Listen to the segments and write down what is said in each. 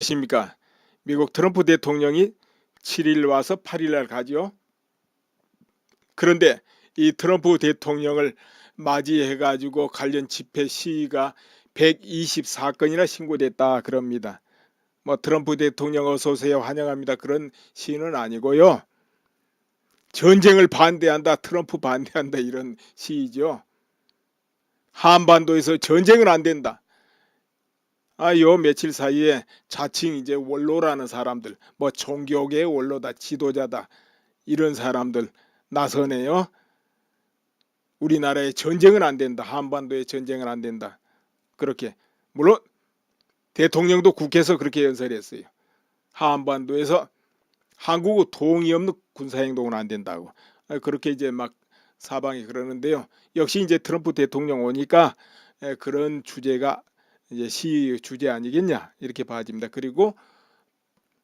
십니까? 미국 트럼프 대통령이 7일 와서 8일 날 가죠. 그런데 이 트럼프 대통령을 맞이해 가지고 관련 집회 시위가 124건이나 신고됐다 그럽니다. 뭐 트럼프 대통령 어서 오세요 환영합니다 그런 시위는 아니고요. 전쟁을 반대한다, 트럼프 반대한다 이런 시위죠. 한반도에서 전쟁은 안 된다. 요 며칠 사이에 자칭 이제 원로라는 사람들, 뭐 종교계의 원로다, 지도자다 이런 사람들 나서네요. 우리나라에 전쟁은 안 된다. 한반도에 전쟁은 안 된다. 그렇게 물론 대통령도 국회에서 그렇게 연설했어요. 한반도에서 한국의 동의 없는 군사행동은 안 된다고. 그렇게 이제 막 사방이 그러는데요. 역시 이제 트럼프 대통령 오니까 그런 주제가 이제 시위 주제 아니겠냐 이렇게 봐집니다. 그리고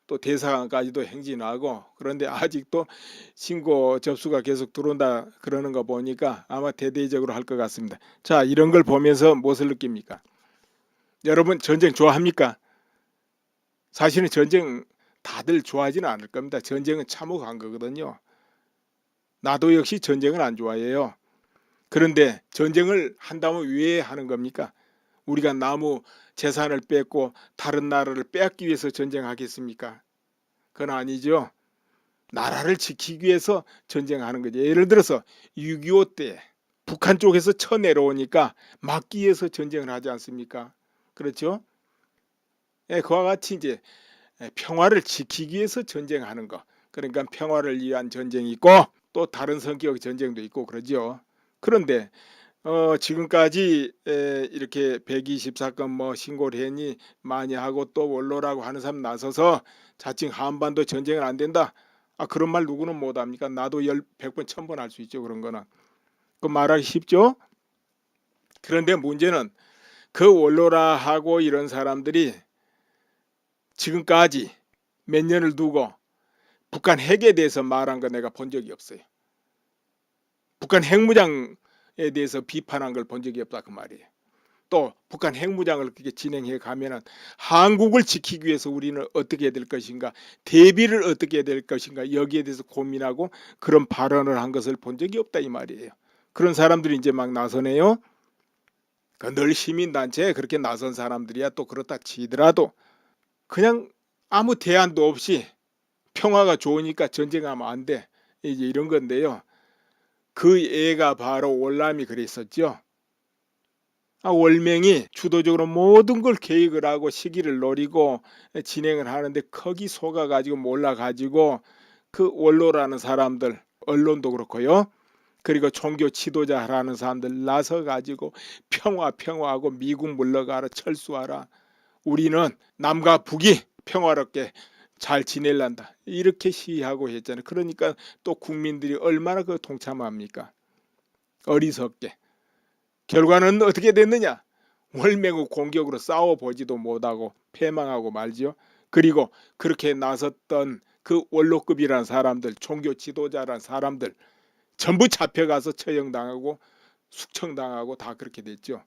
또 대사관까지도 행진하고, 그런데 아직도 신고 접수가 계속 들어온다 그러는 거 보니까 아마 대대적으로 할 것 같습니다. 자, 이런 걸 보면서 무엇을 느낍니까? 여러분 전쟁 좋아합니까? 사실은 전쟁 다들 좋아하지는 않을 겁니다. 전쟁은 참혹한 거거든요. 나도 역시 전쟁을 안 좋아해요. 그런데 전쟁을 한다면 왜 하는 겁니까? 우리가 나무 재산을 뺏고 다른 나라를 빼앗기 위해서 전쟁하겠습니까? 그건 아니죠. 나라를 지키기 위해서 전쟁하는 거죠. 예를 들어서 6.25 때 북한 쪽에서 쳐내려오니까 막기 위해서 전쟁을 하지 않습니까? 그렇죠? 그와 같이 이제 평화를 지키기 위해서 전쟁하는 거. 그러니까 평화를 위한 전쟁이 있고 또 다른 성격의 전쟁도 있고 그러죠. 그런데 지금까지 이렇게 124건 뭐 신고를 했니 많이 하고 또 원로라고 하는 사람 나서서 자칭 한반도 전쟁은 안 된다. 그런 말 누구는 못합니까? 나도 100번 1000번 할 수 있죠. 그런 거는. 그 말하기 쉽죠. 그런데 문제는 그 원로라 하고 이런 사람들이 지금까지 몇 년을 두고 북한 핵에 대해서 말한 거 내가 본 적이 없어요. 북한 핵무장에 대해서 비판한 걸 본 적이 없다 그 말이에요. 또 북한 핵무장을 그렇게 진행해 가면은 한국을 지키기 위해서 우리는 어떻게 해야 될 것인가, 대비를 어떻게 해야 될 것인가, 여기에 대해서 고민하고 그런 발언을 한 것을 본 적이 없다 이 말이에요. 그런 사람들이 이제 막 나서네요. 늘 시민단체에 그렇게 나선 사람들이야. 또 그렇다 치더라도 그냥 아무 대안도 없이 평화가 좋으니까 전쟁하면 안 돼, 이제 이런 건데요. 그 애가 바로 월남이 그랬었죠. 월맹이 주도적으로 모든 걸 계획을 하고 시기를 노리고 진행을 하는데 거기 속아가지고 몰라가지고 그 원로라는 사람들, 언론도 그렇고요. 그리고 종교 지도자라는 사람들 나서가지고 평화하고 미국 물러가라, 철수하라. 우리는 남과 북이 평화롭게 잘 지낼란다. 이렇게 시위하고 했잖아요. 그러니까 또 국민들이 얼마나 그 동참합니까? 어리석게. 결과는 어떻게 됐느냐? 월맹의 공격으로 싸워보지도 못하고 패망하고 말지요. 그리고 그렇게 나섰던 그 원로급이라는 사람들, 종교 지도자라는 사람들 전부 잡혀가서 처형당하고 숙청당하고 다 그렇게 됐죠.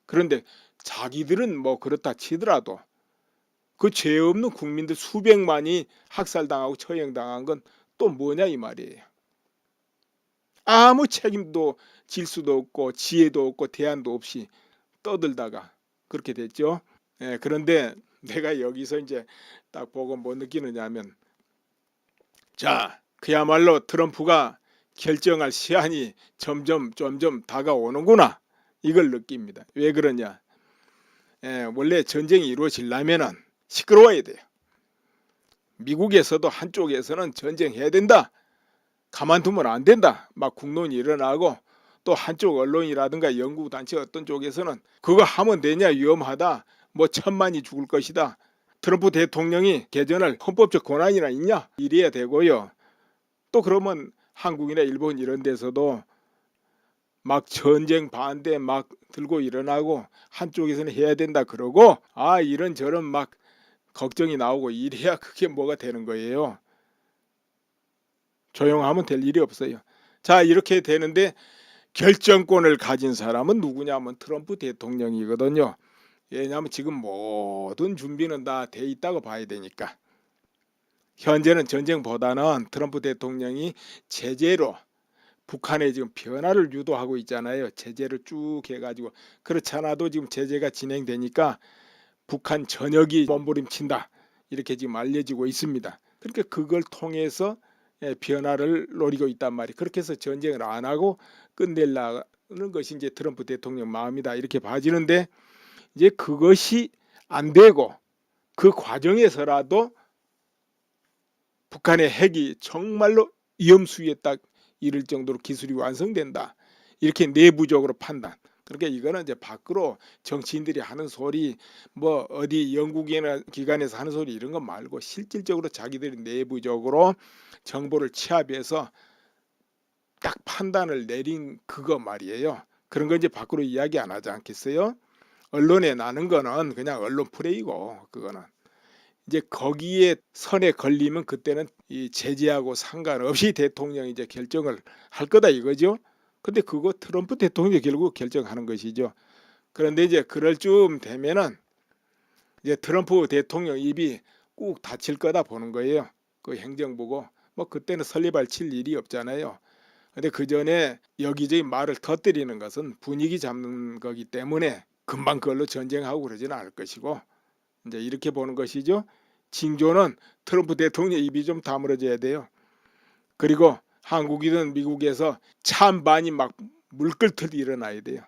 그런데 자기들은 뭐 그렇다 치더라도 그 죄 없는 국민들 수백만이 학살당하고 처형당한 건 또 뭐냐 이 말이에요. 아무 책임도 질 수도 없고 지혜도 없고 대안도 없이 떠들다가 그렇게 됐죠. 그런데 내가 여기서 이제 딱 보고 뭐 느끼느냐면, 자, 그야말로 트럼프가 결정할 시한이 점점 다가오는구나 이걸 느낍니다. 왜 그러냐? 원래 전쟁이 이루어지려면은 시끄러워야 돼요. 미국에서도 한쪽에서는 전쟁해야 된다, 가만두면 안 된다 막 국론이 일어나고, 또 한쪽 언론이라든가 연구단체 어떤 쪽에서는 그거 하면 되냐 위험하다, 뭐 천만이 죽을 것이다, 트럼프 대통령이 개전할 헌법적 권한이나 있냐 이래야 되고요. 또 그러면 한국이나 일본 이런 데서도 막 전쟁 반대 막 들고 일어나고 한쪽에서는 해야 된다 그러고 이런저런 막 걱정이 나오고 이래야 그게 뭐가 되는 거예요. 조용하면 될 일이 없어요. 자, 이렇게 되는데 결정권을 가진 사람은 누구냐면 트럼프 대통령이거든요. 왜냐하면 지금 모든 준비는 다 돼 있다고 봐야 되니까. 현재는 전쟁보다는 트럼프 대통령이 제재로 북한에 지금 변화를 유도하고 있잖아요. 제재를 쭉 해가지고. 그렇지 않아도 지금 제재가 진행되니까 북한 전역이 몸부림친다. 이렇게 지금 알려지고 있습니다. 그러니까 그걸 통해서 변화를 노리고 있단 말이에요. 그렇게 해서 전쟁을 안 하고 끝내려는 것이 이제 트럼프 대통령 마음이다. 이렇게 봐지는데 이제 그것이 안 되고 그 과정에서라도 북한의 핵이 정말로 위험수위에 딱 이를 정도로 기술이 완성된다. 이렇게 내부적으로 판단. 그러니까 이거는 이제 밖으로 정치인들이 하는 소리, 뭐 어디 연구기나 기관에서 하는 소리 이런 거 말고 실질적으로 자기들이 내부적으로 정보를 취합해서 딱 판단을 내린 그거 말이에요. 그런 거 이제 밖으로 이야기 안 하지 않겠어요? 언론에 나는 거는 그냥 언론 플레이고 그거는. 이제 거기에 선에 걸리면 그때는 이 제재하고 상관없이 대통령이 이제 결정을 할 거다 이거죠. 근데 그거 트럼프 대통령이 결국 결정하는 것이죠. 그런데 이제 그럴 쯤 되면은 이제 트럼프 대통령 입이 꾹 닫힐 거다 보는 거예요. 그 행정부고 뭐 그때는 설리발 칠 일이 없잖아요. 근데 그 전에 여기저기 말을 터뜨리는 것은 분위기 잡는 거기 때문에 금방 그걸로 전쟁하고 그러지는 않을 것이고 이제 이렇게 보는 것이죠. 징조는 트럼프 대통령 입이 좀 다물어져야 돼요. 그리고 한국이든 미국에서 찬반이 막 물끓듯 일어나야 돼요.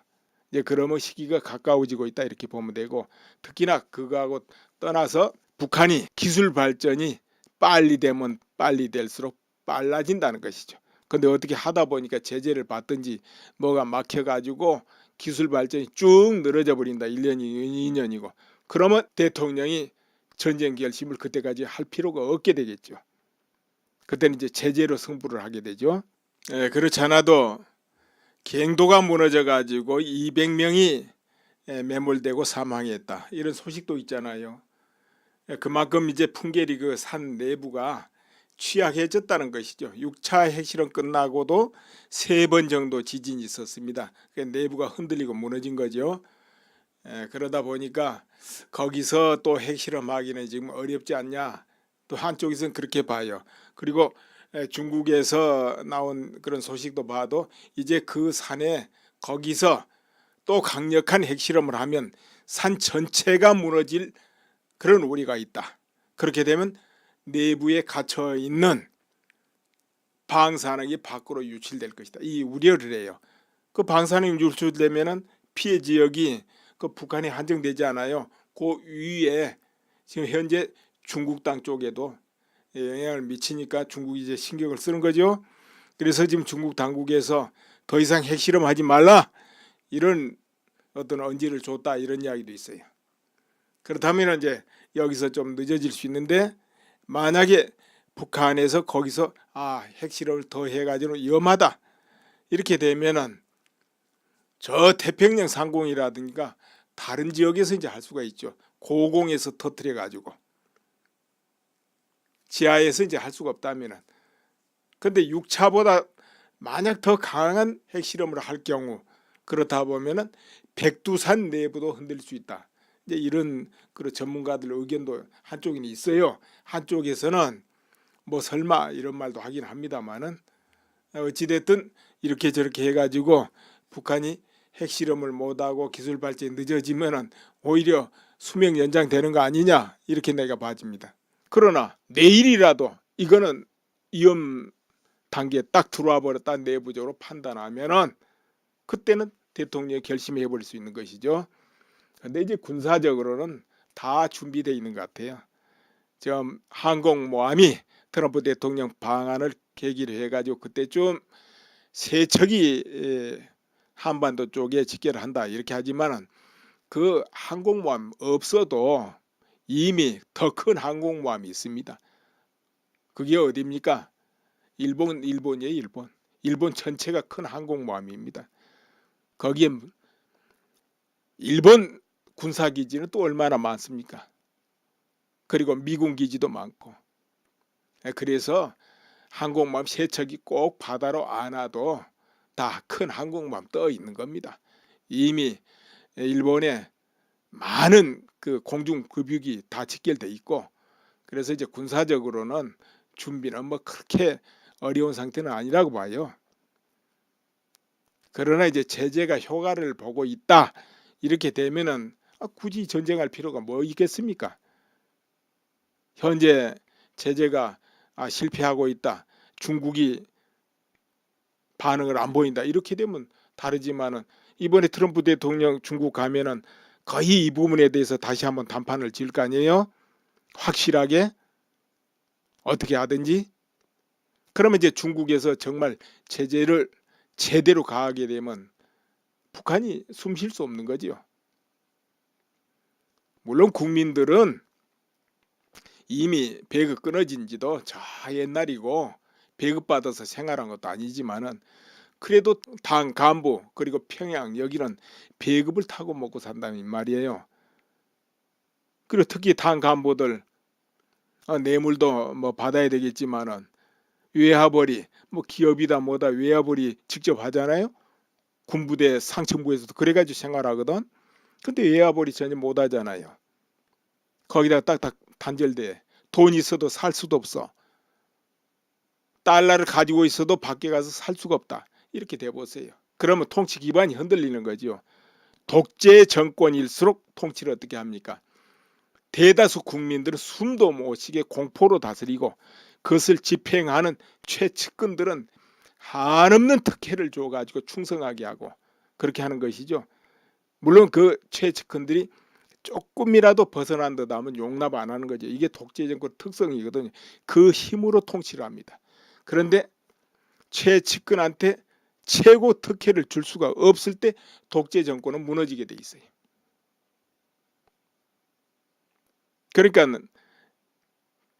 이제 그러면 시기가 가까워지고 있다 이렇게 보면 되고 특히나 그거하고 떠나서 북한이 기술 발전이 빨리 되면 빨리 될수록 빨라진다는 것이죠. 근데 어떻게 하다 보니까 제재를 받든지 뭐가 막혀가지고 기술 발전이 쭉 늘어져 버린다. 1년이 2년이고 그러면 대통령이 전쟁 결심을 그때까지 할 필요가 없게 되겠죠. 그때는 이제 제재로 승부를 하게 되죠. 그렇지 않아도 갱도가 무너져 가지고 200명이 매몰되고 사망했다. 이런 소식도 있잖아요. 그만큼 이제 풍계리 그 산 내부가 취약해졌다는 것이죠. 6차 핵실험 끝나고도 3번 정도 지진이 있었습니다. 내부가 흔들리고 무너진 거죠. 그러다 보니까 거기서 또 핵실험하기는 지금 어렵지 않냐. 또 한쪽에서는 그렇게 봐요. 그리고 중국에서 나온 그런 소식도 봐도 이제 그 산에 거기서 또 강력한 핵실험을 하면 산 전체가 무너질 그런 우려가 있다. 그렇게 되면 내부에 갇혀 있는 방사능이 밖으로 유출될 것이다. 이 우려를 해요. 그 방사능이 유출되면은 피해 지역이 그 북한에 한정되지 않아요. 그 위에 지금 현재 중국 땅 쪽에도 영향을 미치니까 중국이 이제 신경을 쓰는 거죠. 그래서 지금 중국 당국에서 더 이상 핵실험하지 말라 이런 어떤 언지를 줬다 이런 이야기도 있어요. 그렇다면 이제 여기서 좀 늦어질 수 있는데 만약에 북한에서 거기서 핵실험을 더 해가지고 위험하다 이렇게 되면은 저 태평양 상공이라든가 다른 지역에서 이제 할 수가 있죠. 고공에서 터뜨려 가지고 지하에서 이제 할 수가 없다면은. 근데 6차보다 만약 더 강한 핵실험을 할 경우 그렇다 보면은 백두산 내부도 흔들릴 수 있다. 이제 이런 그런 전문가들 의견도 한쪽에는 있어요. 한쪽에서는 뭐 설마 이런 말도 하긴 합니다만은 어찌됐든 이렇게 저렇게 해가지고 북한이 핵실험을 못하고 기술 발전이 늦어지면은 오히려 수명 연장되는 거 아니냐 이렇게 내가 봐집니다. 그러나 내일이라도 이거는 위험 단계에 딱 들어와 버렸다 내부적으로 판단하면은 그때는 대통령이 결심해 버릴 수 있는 것이죠. 근데 이제 군사적으로는 다 준비되어 있는 것 같아요. 지금 항공모함이 트럼프 대통령 방안을 계기로 해가지고 그때쯤 세척이 한반도 쪽에 집결을 한다 이렇게 하지만은 그 항공모함 없어도 이미 더 큰 항공모함이 있습니다. 그게 어디입니까? 일본이에요. 일본 전체가 큰 항공모함입니다. 거기에 일본 군사기지는 또 얼마나 많습니까? 그리고 미군 기지도 많고. 그래서 항공모함 세척이 꼭 바다로 안 와도 다 큰 항공모함 떠 있는 겁니다. 이미 일본에 많은 그 공중 급육이 다 직결돼 있고, 그래서 이제 군사적으로는 준비는 뭐 그렇게 어려운 상태는 아니라고 봐요. 그러나 이제 제재가 효과를 보고 있다 이렇게 되면은 굳이 전쟁할 필요가 뭐 있겠습니까? 현재 제재가 실패하고 있다, 중국이 반응을 안 보인다 이렇게 되면 다르지만은, 이번에 트럼프 대통령 중국 가면은 거의 이 부분에 대해서 다시 한번 담판을 질 거 아니에요? 확실하게 어떻게 하든지. 그러면 이제 중국에서 정말 제재를 제대로 가하게 되면 북한이 숨 쉴 수 없는 거지요. 물론 국민들은 이미 배급 끊어진 지도 저 옛날이고 배급 받아서 생활한 것도 아니지만은, 그래도 당 간부 그리고 평양 여기는 배급을 타고 먹고 산다는 말이에요. 그리고 특히 당 간부들 뇌물도 뭐 받아야 되겠지만은 외화벌이 뭐 기업이다 뭐다 외화벌이 직접 하잖아요. 군부대 상층부에서도 그래가지고 생활하거든. 근데 외화벌이 전혀 못 하잖아요. 거기다 딱딱 단절돼. 돈 있어도 살 수도 없어. 달러를 가지고 있어도 밖에 가서 살 수가 없다. 이렇게 돼 보세요. 그러면 통치 기반이 흔들리는 거죠. 독재 정권일수록 통치를 어떻게 합니까? 대다수 국민들은 숨도 못 쉬게 공포로 다스리고, 그것을 집행하는 최측근들은 한없는 특혜를 줘가지고 충성하게 하고 그렇게 하는 것이죠. 물론 그 최측근들이 조금이라도 벗어난 듯 하면 용납 안 하는 거죠. 이게 독재 정권 특성이거든요. 그 힘으로 통치를 합니다. 그런데 최측근한테 최고 특혜를 줄 수가 없을 때 독재 정권은 무너지게 돼 있어요. 그러니까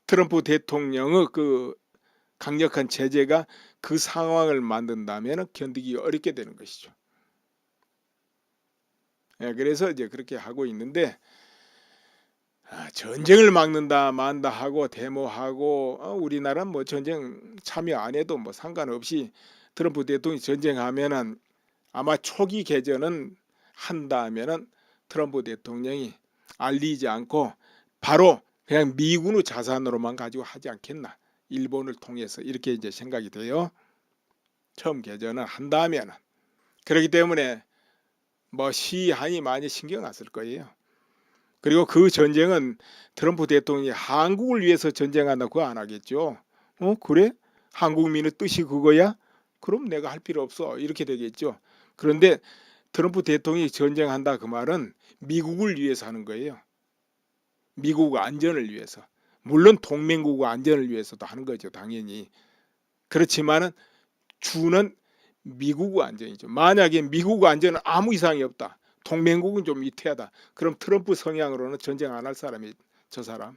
트럼프 대통령의 그 강력한 제재가 그 상황을 만든다면 견디기 어렵게 되는 것이죠. 그래서 이제 그렇게 하고 있는데, 전쟁을 막는다 만다 하고 데모하고 우리나라는 뭐 전쟁 참여 안 해도 뭐 상관없이 트럼프 대통령이 전쟁하면은 아마 초기 개전은 한다면은 트럼프 대통령이 알리지 않고 바로 그냥 미군의 자산으로만 가지고 하지 않겠나, 일본을 통해서, 이렇게 이제 생각이 돼요. 처음 개전을 한다면은. 그렇기 때문에 뭐 시한이 많이 신경 안 쓸 거예요. 그리고 그 전쟁은 트럼프 대통령이 한국을 위해서 전쟁한다고 그거 안 하겠죠. 그래? 한국민의 뜻이 그거야? 그럼 내가 할 필요 없어. 이렇게 되겠죠. 그런데 트럼프 대통령이 전쟁한다 그 말은 미국을 위해서 하는 거예요. 미국 안전을 위해서. 물론 동맹국 안전을 위해서도 하는 거죠, 당연히. 그렇지만은 주는 미국 안전이죠. 만약에 미국 안전은 아무 이상이 없다, 동맹국은 좀 위태하다, 그럼 트럼프 성향으로는 전쟁 안 할 사람이 저 사람.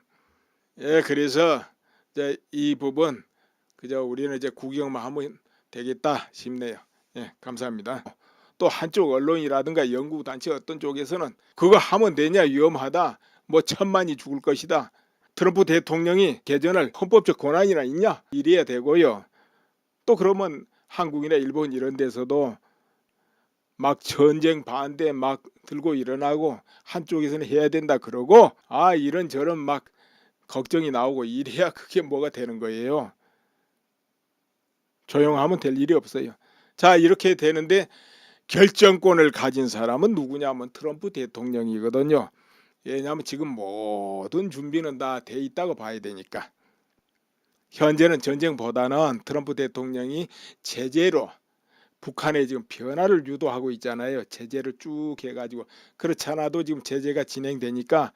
그래서 이제 이 부분 그저 우리는 이제 구경만 하면 되겠다 싶네요. 감사합니다. 또 한쪽 언론이라든가 연구단체 어떤 쪽에서는 그거 하면 되냐, 위험하다, 뭐 천만이 죽을 것이다, 트럼프 대통령이 개전할 헌법적 권한이나 있냐 이래야 되고요. 또 그러면 한국이나 일본 이런 데서도 막 전쟁 반대 막 들고 일어나고 한쪽에서는 해야 된다 그러고 이런저런 막 걱정이 나오고 이래야 그게 뭐가 되는 거예요. 조용하면 될 일이 없어요. 자, 이렇게 되는데 결정권을 가진 사람은 누구냐면 트럼프 대통령이거든요. 왜냐하면 지금 모든 준비는 다 돼 있다고 봐야 되니까. 현재는 전쟁보다는 트럼프 대통령이 제재로 북한에 지금 변화를 유도하고 있잖아요. 제재를 쭉 해가지고. 그렇지 않아도 지금 제재가 진행되니까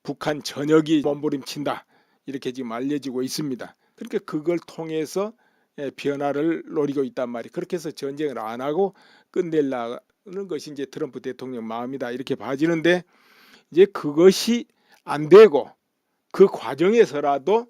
북한 전역이 몸부림친다, 이렇게 지금 알려지고 있습니다. 그러니까 그걸 통해서 변화를 노리고 있단 말이에요. 그렇게 해서 전쟁을 안 하고 끝내려는 것이 이제 트럼프 대통령 마음이다, 이렇게 봐지는데, 이제 그것이 안 되고 그 과정에서라도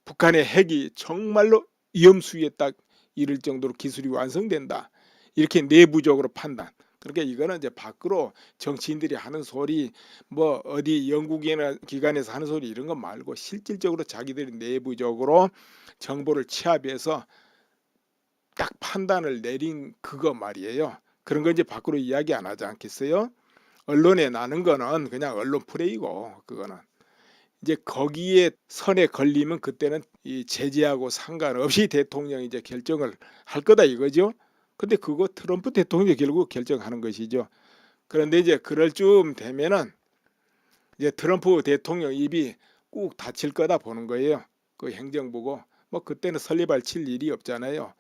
북한의 핵이 정말로 위험수위에 딱 이를 정도로 기술이 완성된다, 이렇게 내부적으로 판단. 그러니까 이거는 이제 밖으로 정치인들이 하는 소리, 뭐 어디 연구기나 기관에서 하는 소리 이런 거 말고 실질적으로 자기들이 내부적으로 정보를 취합해서 딱 판단을 내린 그거 말이에요. 그런 거 이제 밖으로 이야기 안 하지 않겠어요? 언론에 나는 거는 그냥 언론 플레이고, 그거는 이제 거기에 선에 걸리면 그때는 이 제재하고 상관없이 대통령이 이제 결정을 할 거다 이거죠. 근데 그거 트럼프 대통령이 결국 결정하는 것이죠. 그런데 이제 그럴 쯤 되면은 이제 트럼프 대통령 입이 꾹 닫힐 거다 보는 거예요. 그 행정부고 뭐 그때는 설리발 칠 일이 없잖아요.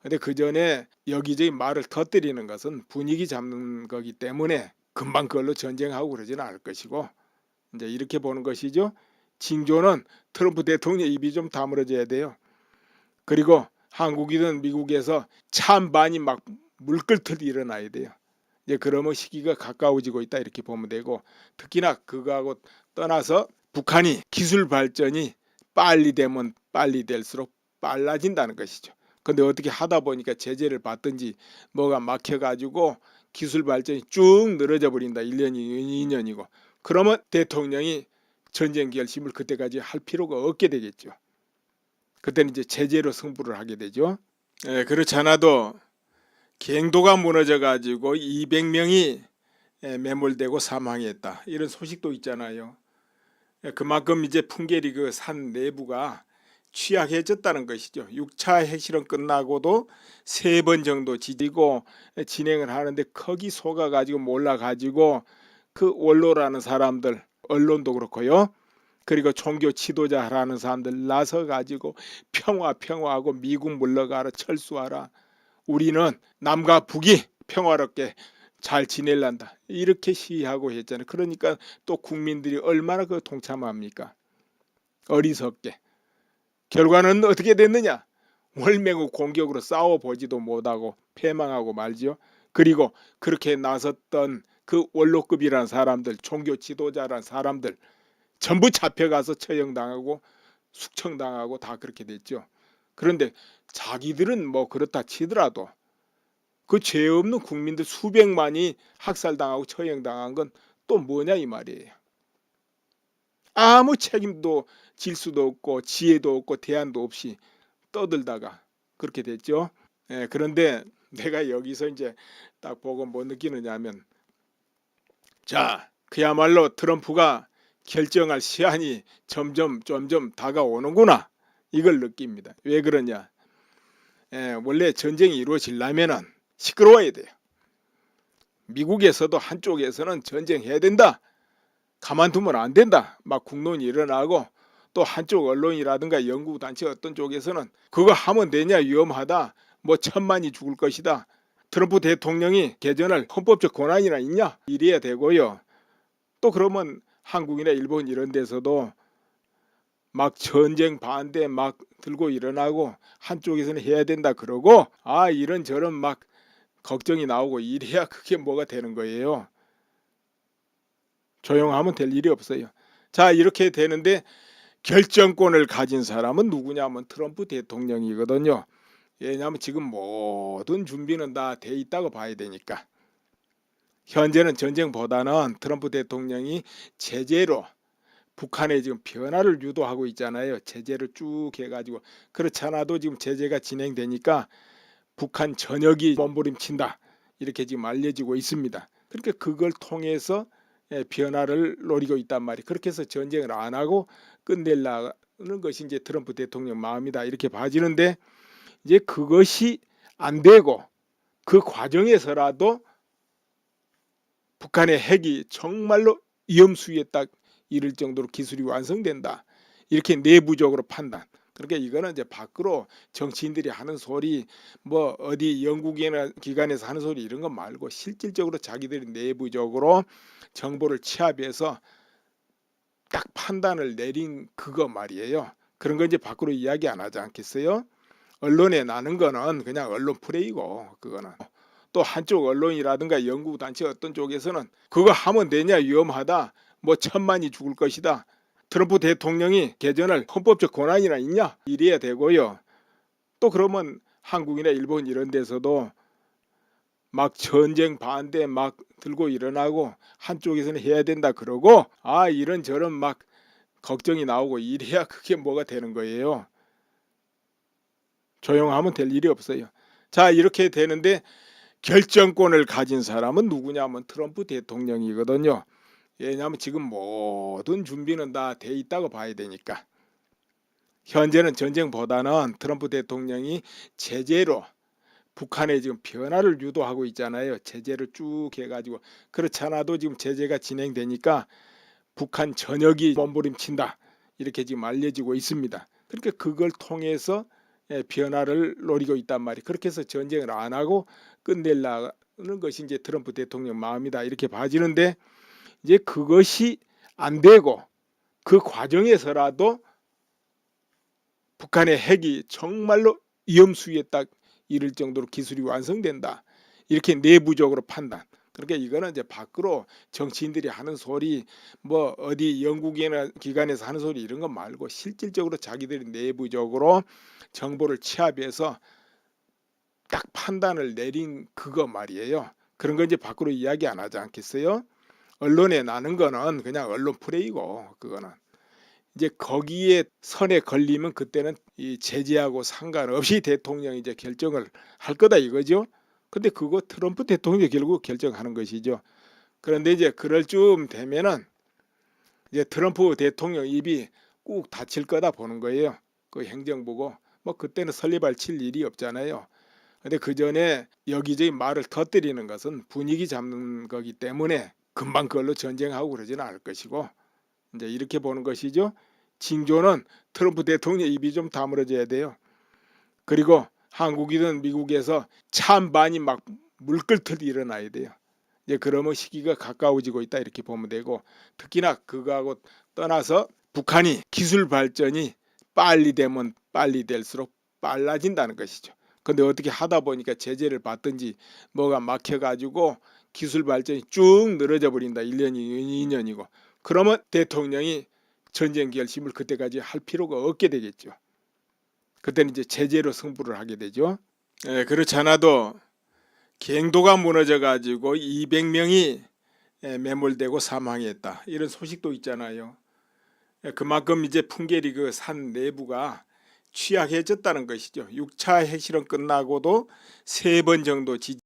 근데 그 전에 여기저기 말을 터뜨리는 것은 분위기 잡는 거기 때문에 금방 그걸로 전쟁하고 그러지는 않을 것이고, 이제 이렇게 보는 것이죠. 징조는 트럼프 대통령 입이 좀 다물어져야 돼요. 그리고 한국이든 미국에서 찬반이 막 물끓듯 일어나야 돼요. 이제 그러면 시기가 가까워지고 있다 이렇게 보면 되고, 특히나 그거하고 떠나서 북한이 기술 발전이 빨리 되면 빨리 될수록 빨라진다는 것이죠. 근데 어떻게 하다 보니까 제재를 받든지 뭐가 막혀가지고 기술 발전이 쭉 늘어져 버린다. 1년이 2년이고. 그러면 대통령이 전쟁 결심을 그때까지 할 필요가 없게 되겠죠. 그때는 이제 제재로 승부를 하게 되죠. 그렇지 않아도 갱도가 무너져 가지고 200명이 매몰되고 사망했다. 이런 소식도 있잖아요. 그만큼 이제 풍계리 그 산 내부가 취약해졌다는 것이죠. 6차 핵실험 끝나고도 3번 정도 지지고 진행을 하는데 거기 속아 가지고 몰라 가지고 그 원로라는 사람들, 언론도 그렇고요. 그리고 종교 지도자라는 사람들 나서 가지고 평화하고 미국 물러가라, 철수하라. 우리는 남과 북이 평화롭게 잘 지낼란다. 이렇게 시위하고 했잖아요. 그러니까 또 국민들이 얼마나 그 동참합니까? 어리석게. 결과는 어떻게 됐느냐? 월맹의 공격으로 싸워보지도 못하고 패망하고 말지요. 그리고 그렇게 나섰던 그 원로급이라는 사람들, 종교 지도자라는 사람들 전부 잡혀가서 처형당하고 숙청당하고 다 그렇게 됐죠. 그런데 자기들은 뭐 그렇다 치더라도 그 죄 없는 국민들 수백만이 학살당하고 처형당한 건 또 뭐냐 이 말이에요. 아무 책임도 질 수도 없고 지혜도 없고 대안도 없이 떠들다가 그렇게 됐죠. 그런데 내가 여기서 이제 딱 보고 뭐 느끼느냐면, 자, 그야말로 트럼프가 결정할 시한이 점점 다가오는구나, 이걸 느낍니다. 왜 그러냐? 원래 전쟁이 이루어지려면은 시끄러워야 돼요. 미국에서도 한쪽에서는 전쟁해야 된다, 가만두면 안 된다, 막 국론이 일어나고, 또 한쪽 언론이라든가 연구단체 어떤 쪽에서는 그거 하면 되냐, 위험하다, 뭐 1,000만이 죽을 것이다, 트럼프 대통령이 개전할 헌법적 권한이나 있냐, 이래야 되고요. 또 그러면 한국이나 일본 이런 데서도 막 전쟁 반대 막 들고 일어나고 한쪽에서는 해야 된다 그러고, 이런저런 막 걱정이 나오고 이래야 그게 뭐가 되는 거예요. 조용하면 될 일이 없어요. 자, 이렇게 되는데 결정권을 가진 사람은 누구냐면 트럼프 대통령이거든요. 왜냐하면 지금 모든 준비는 다 돼 있다고 봐야 되니까. 현재는 전쟁보다는 트럼프 대통령이 제재로 북한에 지금 변화를 유도하고 있잖아요. 제재를 쭉 해가지고. 그렇지 않아도 지금 제재가 진행되니까 북한 전역이 몸부림친다, 이렇게 지금 알려지고 있습니다. 그러니까 그걸 통해서 변화를 노리고 있단 말이에요. 그렇게 해서 전쟁을 안 하고 끝내려는 것이 이제 트럼프 대통령 마음이다, 이렇게 봐지는데, 이제 그것이 안 되고 그 과정에서라도 북한의 핵이 정말로 위험수위에 딱 이를 정도로 기술이 완성된다, 이렇게 내부적으로 판단. 그러니까 이거는 이제 밖으로 정치인들이 하는 소리, 뭐 어디 연구기관에서 하는 소리 이런 거 말고 실질적으로 자기들이 내부적으로 정보를 취합해서 딱 판단을 내린 그거 말이에요. 그런 거 이제 밖으로 이야기 안 하지 않겠어요? 언론에 나는 거는 그냥 언론 플레이고, 그거는 또 한쪽 언론이라든가 연구단체 어떤 쪽에서는 그거 하면 되냐, 위험하다, 뭐 1,000만이 죽을 것이다, 트럼프 대통령이 개전할 헌법적 권한이나 있냐, 이래야 되고요. 또 그러면 한국이나 일본 이런 데서도 막 전쟁 반대 막 들고 일어나고 한쪽에서는 해야 된다 그러고, 이런저런 막 걱정이 나오고 이래야 그게 뭐가 되는 거예요. 조용하면 될 일이 없어요. 자, 이렇게 되는데 결정권을 가진 사람은 누구냐면 트럼프 대통령이거든요. 왜냐하면 지금 모든 준비는 다 돼 있다고 봐야 되니까. 현재는 전쟁보다는 트럼프 대통령이 제재로 북한에 지금 변화를 유도하고 있잖아요. 제재를 쭉 해가지고. 그렇지 않아도 지금 제재가 진행되니까 북한 전역이 몸부림친다, 이렇게 지금 알려지고 있습니다. 그러니까 그걸 통해서 변화를 노리고 있단 말이에요. 그렇게 해서 전쟁을 안 하고 끝내려는 것이 이제 트럼프 대통령 마음이다, 이렇게 봐지는데, 이제 그것이 안 되고 그 과정에서라도 북한의 핵이 정말로 위험수위에 딱 이를 정도로 기술이 완성된다, 이렇게 내부적으로 판단. 그러니까 이거는 이제 밖으로 정치인들이 하는 소리, 뭐 어디 연구기관에서 하는 소리 이런 거 말고 실질적으로 자기들이 내부적으로 정보를 취합해서 딱 판단을 내린 그거 말이에요. 그런 거 이제 밖으로 이야기 안 하지 않겠어요? 언론에 나는 거는 그냥 언론 플레이고, 그거는 이제 거기에 선에 걸리면 그때는 이 제재하고 상관없이 대통령이 이제 결정을 할 거다 이거죠. 근데 그거 트럼프 대통령이 결국 결정하는 것이죠. 그런데 이제 그럴 쯤 되면은 이제 트럼프 대통령 입이 꾹 닫힐 거다 보는 거예요. 그 행정부고 뭐 그때는 설리발 칠 일이 없잖아요. 근데 그 전에 여기저기 말을 터뜨리는 것은 분위기 잡는 거기 때문에 금방 그걸로 전쟁하고 그러지는 않을 것이고, 이제 이렇게 보는 것이죠. 징조는 트럼프 대통령 입이 좀 다물어져야 돼요. 그리고 한국이든 미국에서 찬반이 막 물끓듯 일어나야 돼요. 이제 그러면 시기가 가까워지고 있다, 이렇게 보면 되고, 특히나 그거하고 떠나서 북한이 기술 발전이 빨리 되면 빨리 될수록 빨라진다는 것이죠. 근데 어떻게 하다 보니까 제재를 받든지 뭐가 막혀가지고 기술 발전이 쭉 늘어져 버린다. 1년이 2년이고. 그러면 대통령이 전쟁 결심을 그때까지 할 필요가 없게 되겠죠. 그때는 이제 제재로 승부를 하게 되죠. 그렇지 않아도 갱도가 무너져 가지고 200명이 매몰되고 사망했다, 이런 소식도 있잖아요. 그만큼 이제 풍계리 그 산 내부가 취약해졌다는 것이죠. 6차 핵실험 끝나고도 3번 정도